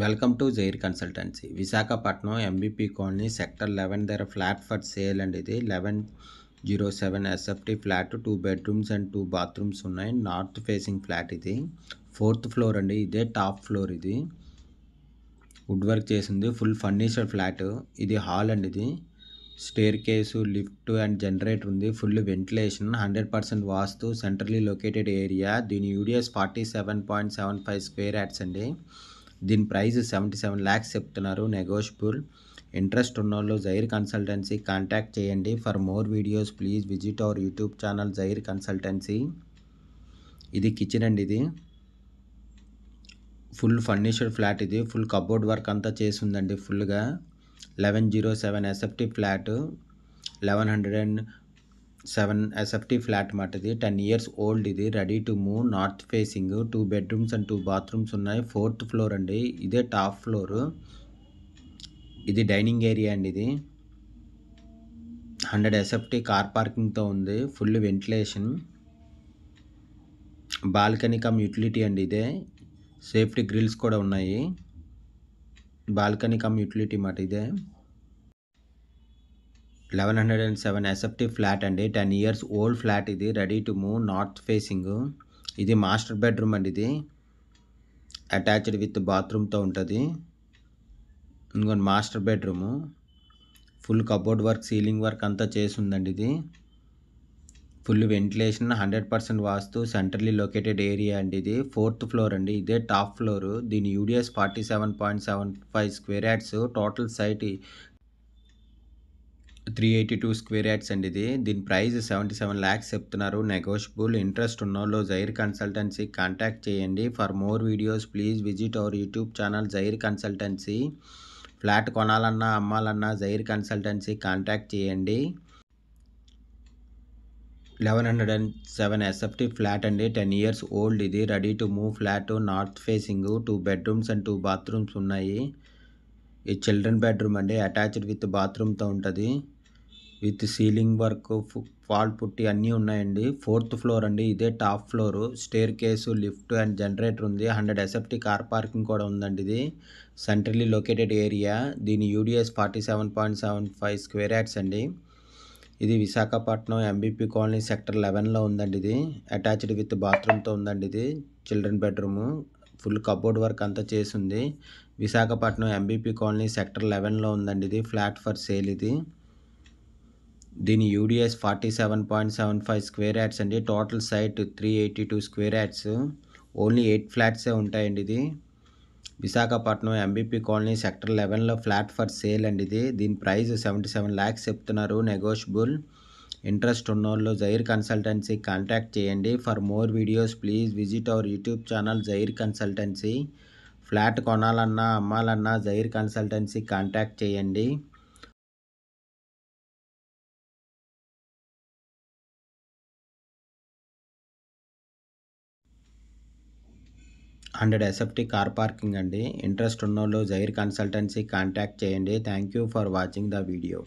Welcome to Jair consultancy. Visakhapatnam MBP colony sector 11 దగ్గర flat for sale అండి. ఇది 1107 SFT flat, 2 bedrooms and 2 bathrooms ఉన్నాయి. North facing flat ఇది. 4th floor అండి. ఇదే టాప్ ఫ్లోర్. ఇది వుడ్ వర్క్ చేసింది. Full furniture flat. ఇది హాల్ అండి. ఇది staircase, lift and generator ఉంది. Full ventilation, 100% vastu, centrally located area. దీని యూడిఎస్ 47.75 స్క్వేర్ యార్డ్స్ అండి. దీని ప్రైస్ 77 lakhs చెప్తున్నారు, నెగోషియబుల్. ఇంట్రెస్ట్ ఉన్నోళ్ళు జైర్ కన్సల్టెన్సీ కాంటాక్ట్ చేయండి. For more videos please visit our YouTube channel Jair consultancy. ఇది కిచెన్ అండి. ఇది ఫుల్ ఫర్నిచర్ ఫ్లాట్. ఇది ఫుల్ కబోర్డ్ వర్క్ అంతా చేసిందండి ఫుల్గా. 1107 ఎస్ఎఫ్టీ ఫ్లాట్, 1107 ఎస్ఎఫ్టీ ఫ్లాట్ మాట. ఇది 10 years ఓల్డ్. ఇది ready to move, north facing, 2 bedrooms and 2 bathrooms ఉన్నాయి. 4th ఫ్లోర్ అండి. ఇదే టాప్ ఫ్లోర్. ఇది డైనింగ్ ఏరియా అండి. ఇది 100 ఎస్ఎఫ్టీ కార్ పార్కింగ్తో ఉంది. Full ventilation, balcony come utility అండి. ఇదే సేఫ్టీ గ్రిల్స్ కూడా ఉన్నాయి. బాల్కనీ కమ్ యూటిలిటీ మాట. ఇదే 1107 ఎస్ఎఫ్టీ ఫ్లాట్ అండి. 10 years ఓల్డ్ ఫ్లాట్. ఇది ready to move, north facing. ఇది మాస్టర్ బెడ్రూమ్ అండి. ఇది అటాచ్డ్ విత్ బాత్రూమ్తో ఉంటుంది. ఇంకొన్ని master bedroom. Full cupboard work, ceiling work అంతా చేసి ఉందండి. ఇది full ventilation, 100% vastu, centrally located area అండి. ఇది 4th ఫ్లోర్ అండి. ఇదే టాప్ ఫ్లోర్. దీని UDS 47.75 square yards. Total site 382 square yards అండి. ఇది దీని ప్రైస్ 77 lakhs చెప్తున్నారు, నెగోషియబుల్. ఇంట్రెస్ట్ ఉన్నోళ్ళు జైర్ కన్సల్టెన్సీ కాంటాక్ట్ చేయండి. For more videos please visit our YouTube channel Jair consultancy. Flat కొనాలన్నా అమ్మాలన్నా జైర్ కన్సల్టెన్సీ కాంటాక్ట్ చేయండి. 1107 ఎస్ఎఫ్టీ ఫ్లాట్ అండి. 10 years ఓల్డ్. ఇది ready to move flat, north facing, 2 bedrooms and 2 bathrooms ఉన్నాయి. ఇది చిల్డ్రన్ బెడ్రూమ్ అండి. అటాచ్డ్ విత్ బాత్రూమ్తో ఉంటుంది. విత్ సీలింగ్ వర్క్, ఫాల్ పుట్టి అన్నీ ఉన్నాయండి. 4th ఫ్లోర్ అండి. ఇదే top floor. Staircase, lift and generator ఉంది. 100 ఎస్ఎఫ్టీ కార్ పార్కింగ్ కూడా ఉందండి. ఇది సెంట్రల్లీ లొకేటెడ్ ఏరియా. దీని యూడిఎస్ 47.75 స్క్వేర్ యార్డ్స్ అండి. ఇది విశాఖపట్నం ఎంబీపీ కాలనీ సెక్టర్ 11లో ఉందండి. ఇది అటాచ్డ్ విత్ బాత్రూమ్తో ఉందండి. ఇది children bedroom. Full cupboard work అంతా చేసింది. విశాఖపట్నం ఎంబీపీ కాలనీ సెక్టర్ 11లో ఉందండి. ఇది ఫ్లాట్ ఫర్ సేల్. ఇది దీని యూడిఎస్ 47.75 స్క్వేర్ యార్డ్స్ అండి. Total site 382 square yards. Only 8 ఫ్లాట్సే ఉంటాయండి. ఇది విశాఖపట్నం ఎంబీపీ కాలనీ సెక్టర్ 11లో ఫ్లాట్ ఫర్ సేల్ అండి. ఇది దీని ప్రైస్ 77 lakhs చెప్తున్నారు, నెగోషియబుల్. ఇంట్రెస్ట్ ఉన్నోళ్ళు జైర్ కన్సల్టెన్సీ కాంటాక్ట్ చేయండి. For more videos please visit our YouTube channel Jair consultancy. Flat కొనాలన్నా అమ్మాలన్నా జైర్ కన్సల్టెన్సీ కాంటాక్ట్ చేయండి. 100 ఎస్ఎఫ్టీ కార్ పార్కింగ్ అండి. ఇంట్రెస్ట్ ఉన్నోళ్ళు జైర్ కన్సల్టెన్సీ కాంటాక్ట్ చేయండి. Thank you for watching the video.